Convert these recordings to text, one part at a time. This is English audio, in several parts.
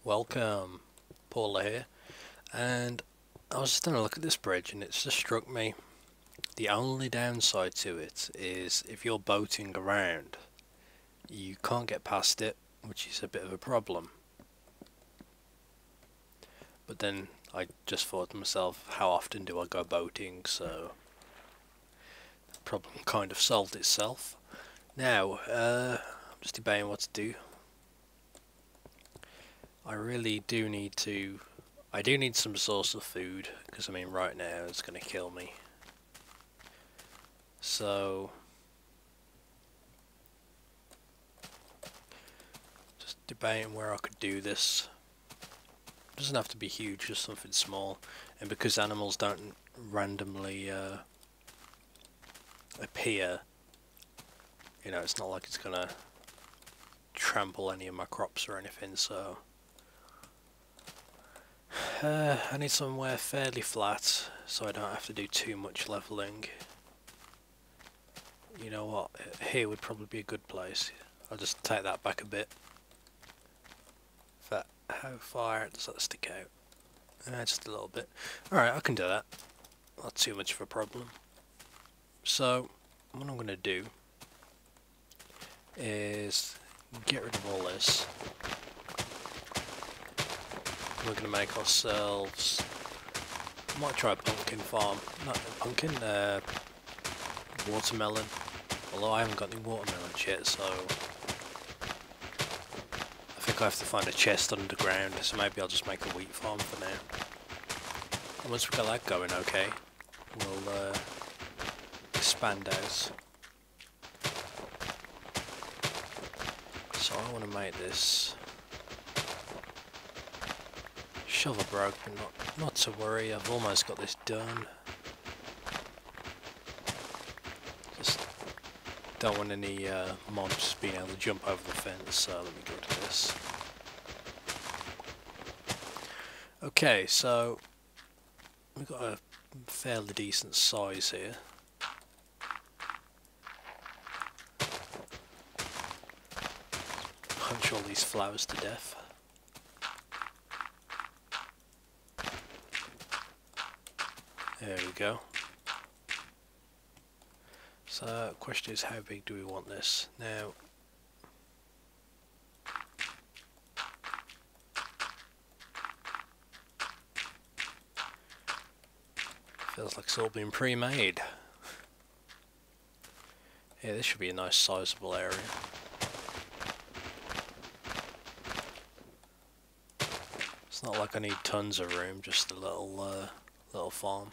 welcome, Pauleh here, and I was just having a look at this bridge and it's just struck me, the only downside to it is if you're boating around, you can't get past it, which is a bit of a problem. But then I just thought to myself, how often do I go boating, so the problem kind of solved itself. Now, I'm just debating what to do. I really do need to. I do need some source of food because I mean, right now it's going to kill me. So, just debating where I could do this. It doesn't have to be huge, just something small. And because animals don't randomly appear, you know, it's not like it's going to trample any of my crops or anything. So. I need somewhere fairly flat so I don't have to do too much leveling. You know what, here would probably be a good place. I'll just take that back a bit. How far does that stick out? Just a little bit. Alright, I can do that. Not too much of a problem. So, what I'm going to do is get rid of all this. We're going to make ourselves, might try a pumpkin farm, not a pumpkin, watermelon, although I haven't got any watermelons yet, so I think I have to find a chest underground, so maybe I'll just make a wheat farm for now. And once we got that going okay, we'll expand out. So I want to make this shovel broke, but not to worry, I've almost got this done. Just don't want any mobs being able to jump over the fence, so let me go to this. Okay, so we've got a fairly decent size here. Punch all these flowers to death. There we go. So the question is, how big do we want this? Now, feels like it's all been pre-made. Yeah, this should be a nice sizable area. It's not like I need tons of room, just a little farm.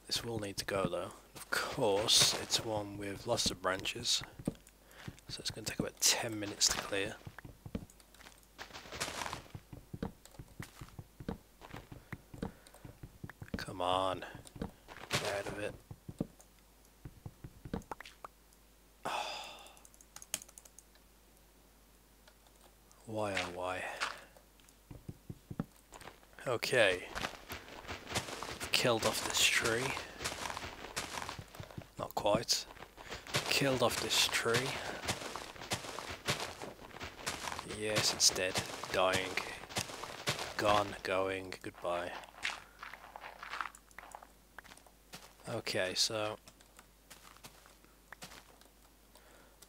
This will need to go though. Of course, it's one with lots of branches, so it's going to take about 10 minutes to clear. Come on, get out of it. Why oh why? Okay. Killed off this tree. Not quite. Killed off this tree. Yes, it's dead. Dying. Gone. Going. Goodbye. Okay, so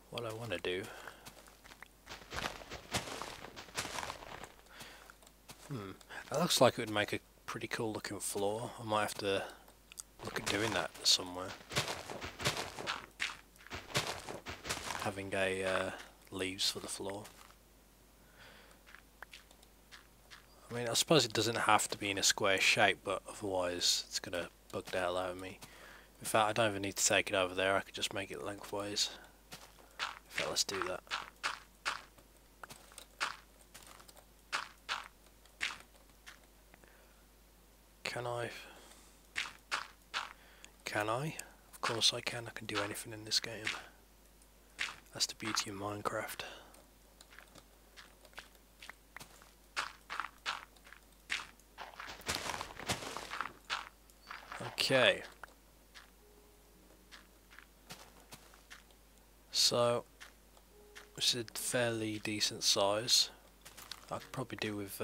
what I want to do. It looks like it would make a pretty cool looking floor. I might have to look at doing that somewhere. Having a leaves for the floor. I mean, I suppose it doesn't have to be in a square shape, but otherwise it's gonna bug the hell out of me. In fact, I don't even need to take it over there. I could just make it lengthwise. In fact, let's do that. Can I? Can I? Of course I can. I can do anything in this game. That's the beauty of Minecraft. Okay. So, It's a fairly decent size. I could probably do with,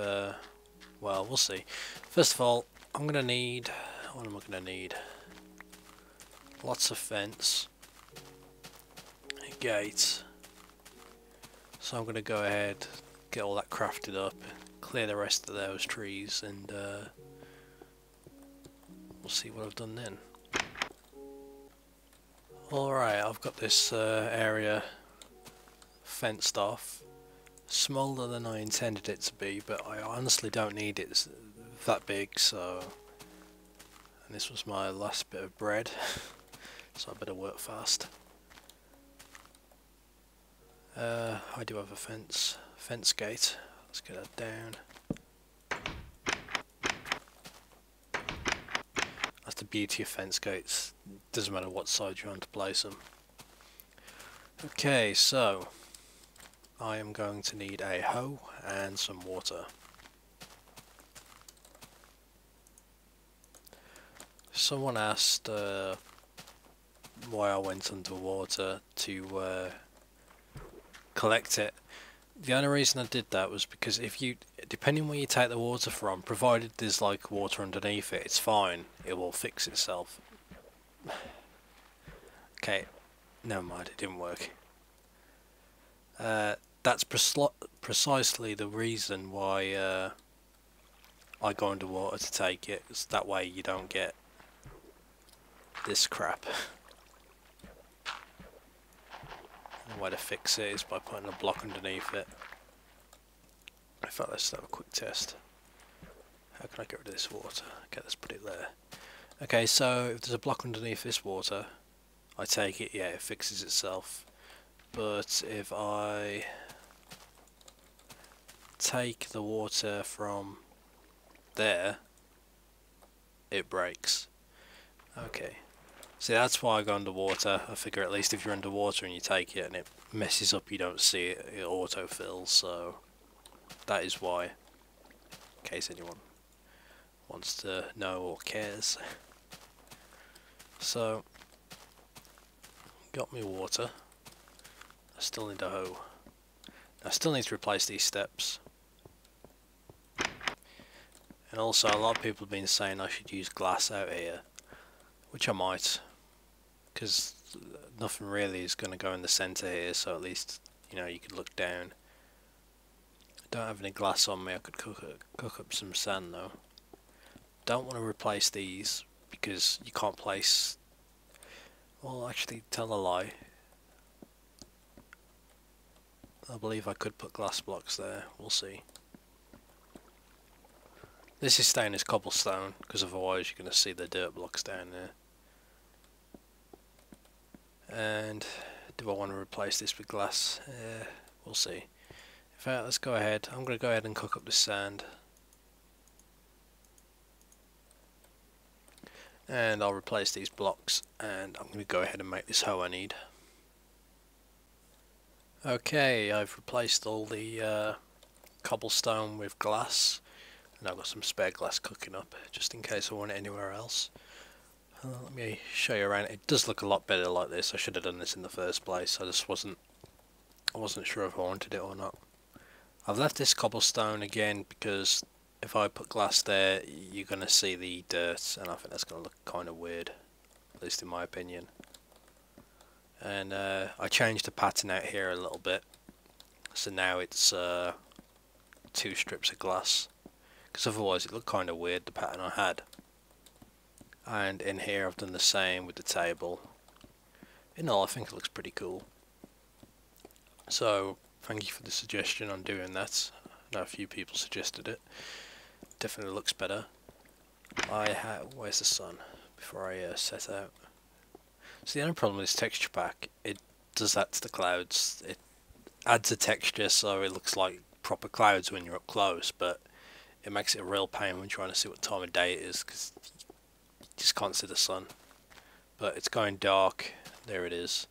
well, we'll see. First of all, I'm going to need, what am I going to need? Lots of fence, a gate. So I'm going to go ahead, get all that crafted up, clear the rest of those trees, and we'll see what I've done then. Alright, I've got this area fenced off. Smaller than I intended it to be, but I honestly don't need it that big, so... And this was my last bit of bread, so I better work fast. I do have a fence gate. Let's get that down. That's the beauty of fence gates. Doesn't matter what side you want to place them. Okay, so I am going to need a hoe and some water. Someone asked why I went underwater to collect it. The only reason I did that was because if you, depending where you take the water from, provided there's like water underneath it, it's fine. It will fix itself. Okay, never mind, it didn't work. That's precisely the reason why I go underwater to take it. It's that way you don't get this crap. The way to fix it is by putting a block underneath it. In fact, let's have a quick test. How can I get rid of this water? Okay, let's put it there. Okay, so if there's a block underneath this water, I take it, yeah, it fixes itself. But if I take the water from there, it breaks. Okay. See, that's why I go underwater. I figure at least if you're underwater and you take it and it messes up, you don't see it, it auto-fills, so that is why, in case anyone wants to know or cares. So, got me water. I still need a hoe. I still need to replace these steps. And also, a lot of people have been saying I should use glass out here, which I might. Because nothing really is going to go in the centre here, so at least, you know, you could look down. I don't have any glass on me. I could cook up some sand though. Don't want to replace these because you can't place, well, actually, tell a lie, I believe I could put glass blocks there. We'll see. This is staying as cobblestone because otherwise you're going to see the dirt blocks down there. And do I want to replace this with glass? We'll see. In fact, let's go ahead. I'm going to go ahead and cook up the sand. And I'll replace these blocks, and I'm going to go ahead and make this hoe I need. Okay, I've replaced all the cobblestone with glass, and I've got some spare glass cooking up, just in case I want it anywhere else. Let me show you around. It does look a lot better like this. I should have done this in the first place. I wasn't sure if I wanted it or not. I've left this cobblestone again because if I put glass there, you're going to see the dirt, and I think that's going to look kind of weird, at least in my opinion. And I changed the pattern out here a little bit, so now it's 2 strips of glass, because otherwise it looked kind of weird, the pattern I had. And in here I've done the same with the table. In all, I think it looks pretty cool. So thank you for the suggestion on doing that. I know a few people suggested it. Definitely looks better. Where's the sun? Before I set out. So the only problem with this texture pack, it does that to the clouds. It adds a texture so it looks like proper clouds when you're up close, but it makes it a real pain when you're trying to see what time of day it is, because you just can't see the sun. But it's going dark. There it is.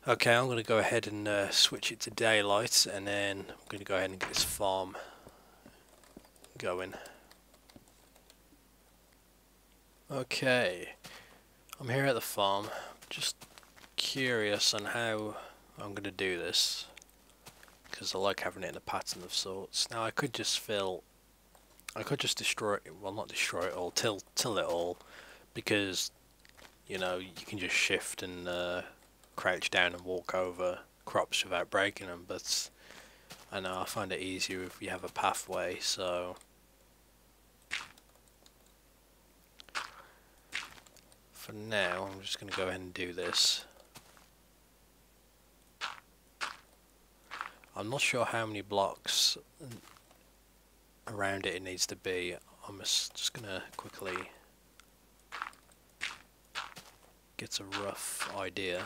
Okay, I'm going to go ahead and switch it to daylight, and then I'm going to go ahead and get this farm going. Okay, I'm here at the farm, just curious on how, I'm going to do this because I like having it in a pattern of sorts. Now I could just destroy it, well not destroy it all, till it all, because you know you can just shift and crouch down and walk over crops without breaking them, but I know I find it easier if you have a pathway, so for now I'm just going to go ahead and do this. I'm not sure how many blocks around it needs to be. I'm just going to quickly get a rough idea.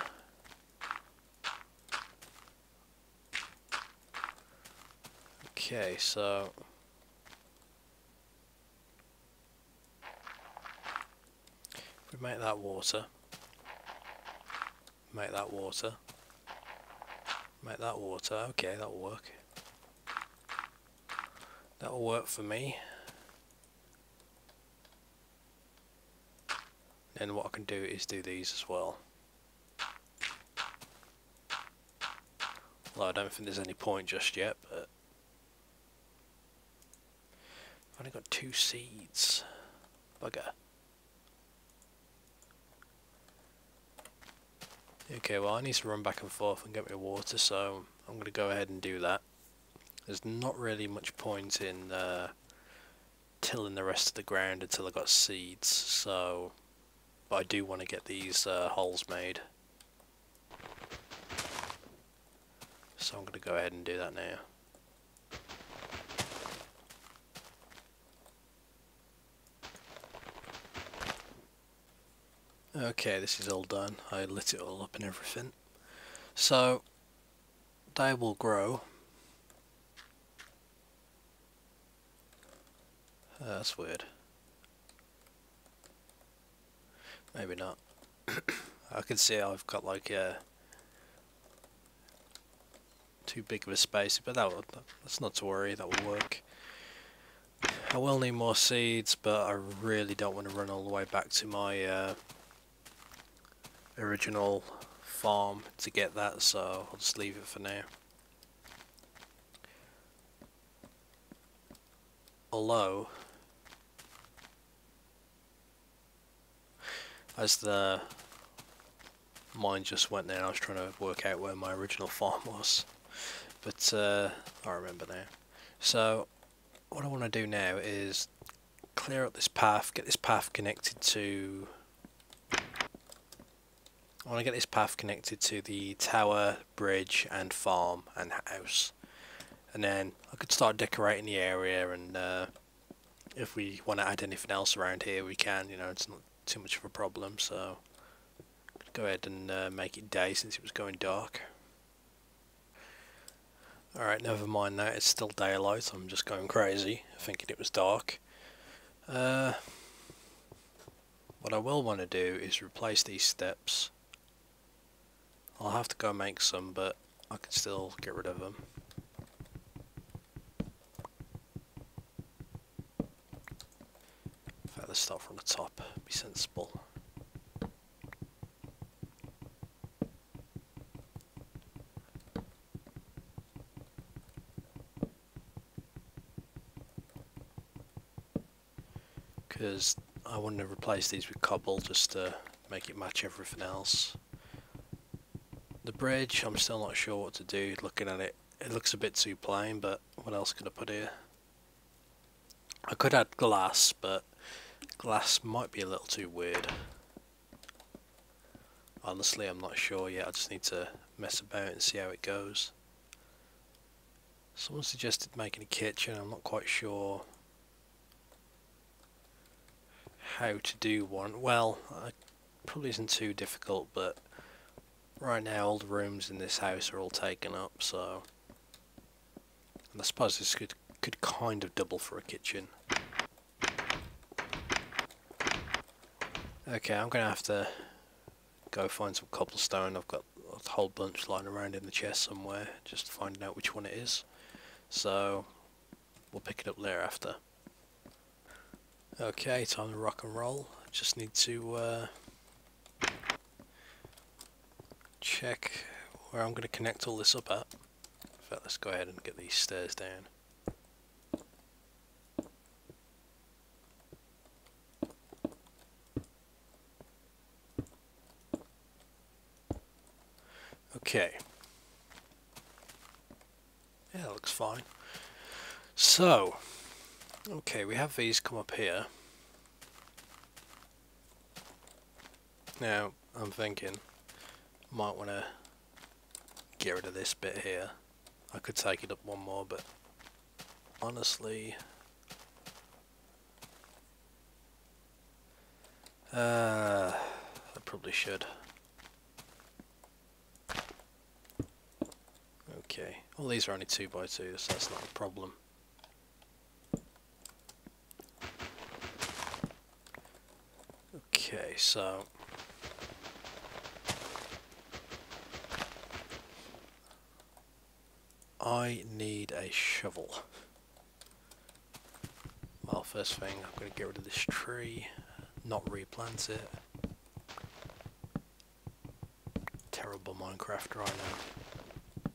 Okay, so if we make that water, make that water, make that water, okay, that'll work. That'll work for me. Then what I can do is do these as well. Well, I don't think there's any point just yet, but I've only got 2 seeds. Bugger. Okay, well I need to run back and forth and get me water, so I'm going to go ahead and do that. There's not really much point in tilling the rest of the ground until I got seeds, so but I do want to get these holes made. So I'm going to go ahead and do that now. Okay, this is all done. I lit it all up and everything. So they will grow. That's weird. Maybe not. I can see I've got like too big of a space, but that's not to worry, that will work. I will need more seeds, but I really don't want to run all the way back to my original farm to get that, so I'll just leave it for now. Although, as the mine just went there, I was trying to work out where my original farm was, but I remember now. So what I want to do now is clear up this path, get this path connected to... I want to get this path connected to the tower, bridge and farm and house, and then I could start decorating the area, and if we want to add anything else around here we can, you know, it's not too much of a problem. So go ahead and make it day since it was going dark. Alright, never mind that, it's still daylight, I'm just going crazy thinking it was dark. What I will want to do is replace these steps. I'll have to go make some, but I can still get rid of them. In fact, let's start from the top, be sensible. Because I want to replace these with cobble just to make it match everything else. The bridge, I'm still not sure what to do. Looking at it, it looks a bit too plain, but what else could I put here? I could add glass, but glass might be a little too weird. Honestly, I'm not sure yet. I just need to mess about and see how it goes. Someone suggested making a kitchen. I'm not quite sure how to do one. Well, it probably isn't too difficult, but right now all the rooms in this house are all taken up, so... And I suppose this could kind of double for a kitchen. Okay, I'm gonna have to go find some cobblestone. I've got a whole bunch lying around in the chest somewhere, just finding out which one it is. So, we'll pick it up there after. Okay, time to rock and roll. Just need to check where I'm going to connect all this up at. In fact, let's go ahead and get these stairs down. Okay. Yeah, that looks fine. So, okay, we have these come up here. Now, I'm thinking, might want to get rid of this bit here. I could take it up one more, but honestly, I probably should. Okay, well these are only 2x2, so that's not a problem. Okay, so I need a shovel. Well, first thing, I'm going to get rid of this tree, not replant it. Terrible Minecraft right now.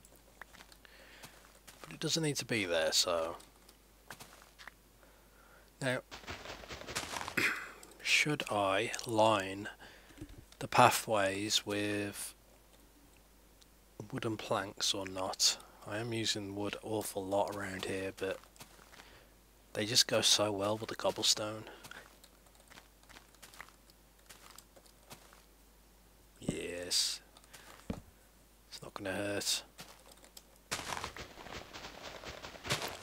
But it doesn't need to be there, so... Now, should I line the pathways with wooden planks or not? I am using wood an awful lot around here, but they just go so well with the cobblestone. Yes. It's not gonna hurt.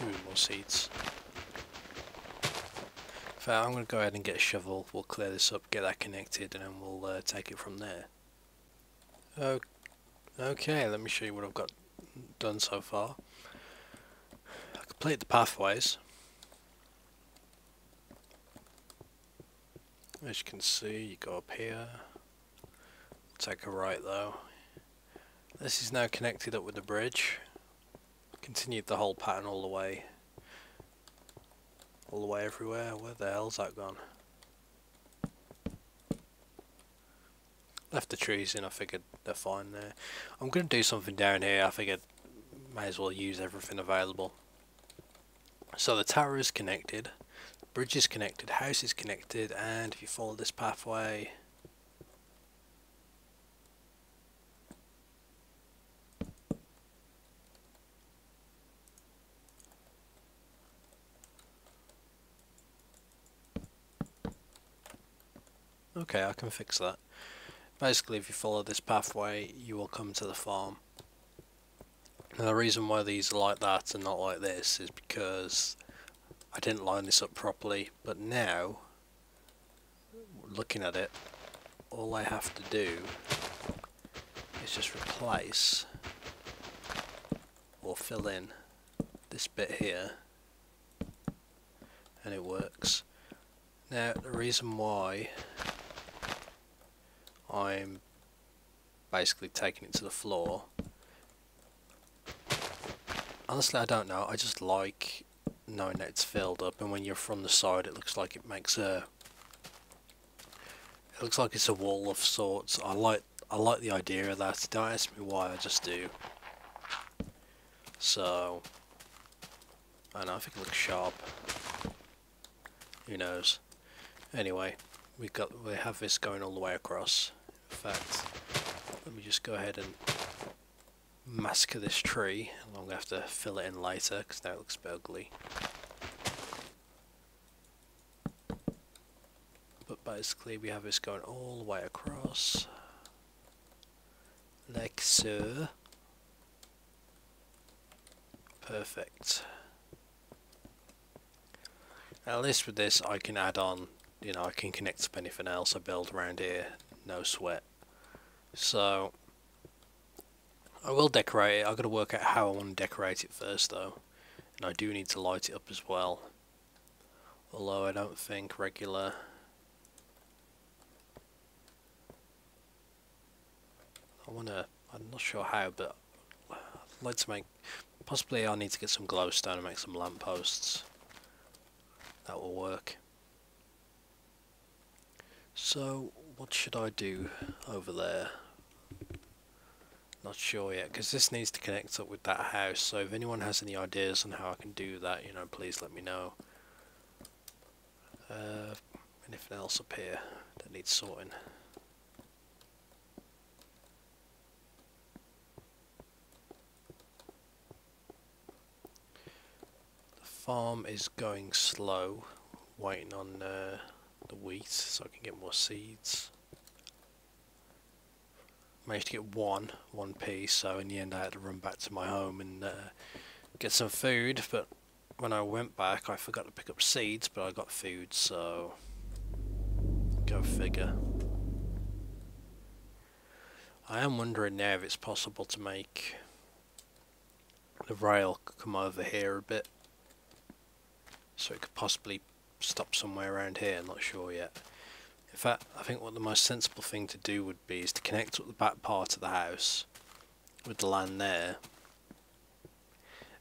Ooh, more seeds. So I'm gonna go ahead and get a shovel, we'll clear this up, get that connected, and then we'll take it from there. Okay, let me show you what I've got done so far. I complete the pathways. As you can see, you go up here. Take a right though. This is now connected up with the bridge. Continued the whole pattern all the way everywhere. Where the hell's that gone? Left the trees in, I figured they're fine there. I'm going to do something down here, I figured may as well use everything available. So the tower is connected, bridge is connected, house is connected, and if you follow this pathway... Okay, I can fix that. Basically, if you follow this pathway, you will come to the farm. Now the reason why these are like that and not like this is because I didn't line this up properly, but now, looking at it, all I have to do is just replace or fill in this bit here, and it works. Now the reason why I'm basically taking it to the floor, honestly I don't know, I just like knowing that it's filled up, and when you're from the side it looks like it makes a... It looks like it's a wall of sorts. I like the idea of that. Don't ask me why, I just do. So I don't know, I think it looks sharp. Who knows? Anyway, we have this going all the way across. In fact, let me just go ahead and massacre this tree. I'm going to have to fill it in later because now it looks a bit ugly. But basically we have this going all the way across. Like so. Perfect. At least with this I can add on, you know, I can connect up anything else I build around here, no sweat. So I will decorate it. I've got to work out how I want to decorate it first though, and I do need to light it up as well, although I don't think regular... I'm not sure how, but I'd like to make... Possibly I'll need to get some glowstone and make some lampposts. That will work. So, what should I do over there? Not sure yet, because this needs to connect up with that house, so if anyone has any ideas on how I can do that, you know, please let me know. Anything else up here that needs sorting? The farm is going slow, waiting on the wheat so I can get more seeds. Managed to get one piece, so in the end I had to run back to my home and get some food, but when I went back I forgot to pick up seeds, but I got food, so go figure. I am wondering now if it's possible to make the rail come over here a bit, so it could possibly stop somewhere around here. I'm not sure yet. In fact, I think what the most sensible thing to do would be is to connect up the back part of the house with the land there,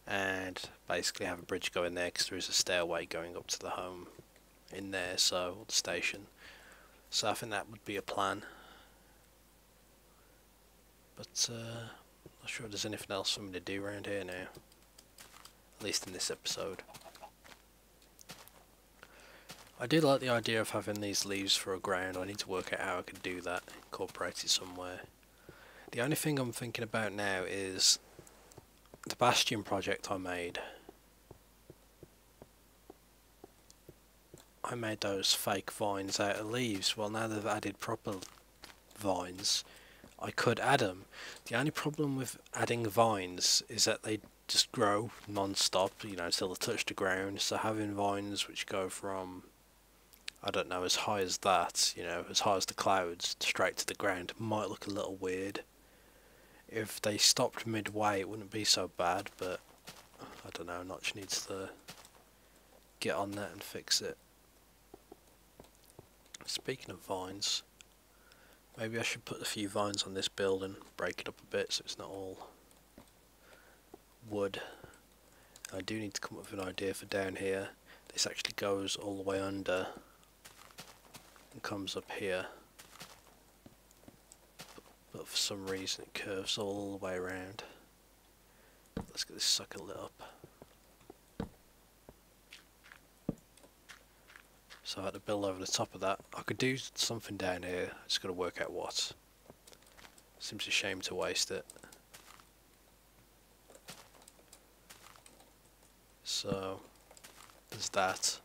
and basically have a bridge going there, because there is a stairway going up to the home in there, so, or the station. So I think that would be a plan. But I'm not sure there's anything else for me to do around here now, at least in this episode. I do like the idea of having these leaves for a ground. I need to work out how I can do that, incorporate it somewhere. The only thing I'm thinking about now is the bastion project I made. I made those fake vines out of leaves. Well, now they've added proper vines, I could add them. The only problem with adding vines is that they just grow non-stop, you know, until they touch the ground. So having vines which go from, I don't know, as high as that, you know, as high as the clouds, straight to the ground, might look a little weird. If they stopped midway, it wouldn't be so bad, but I don't know, Notch needs to get on that and fix it. Speaking of vines, maybe I should put a few vines on this building, break it up a bit so it's not all wood. I do need to come up with an idea for down here. This actually goes all the way under and comes up here, but for some reason it curves all the way around. Let's get this sucker lit up. So I had to build over the top of that. I could do something down here, I just got to work out what. Seems a shame to waste it. So there's that.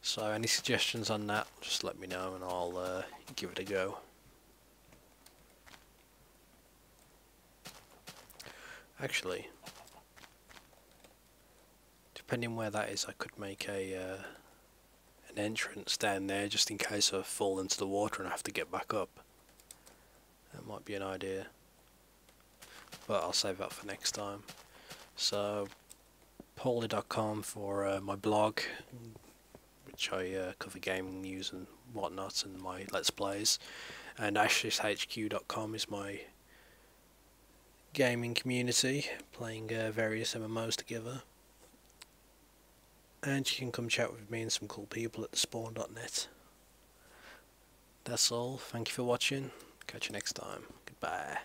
So any suggestions on that, just let me know and I'll give it a go. Actually, depending where that is, I could make a an entrance down there just in case I fall into the water and I have to get back up. That might be an idea, but I'll save that for next time. So Pauleh.com for my blog, which I cover gaming news and whatnot and my Let's Plays, and Ashley'sHQ.com is my gaming community, playing various MMOs together. And you can come chat with me and some cool people at thespawn.net. That's all. Thank you for watching. Catch you next time. Goodbye.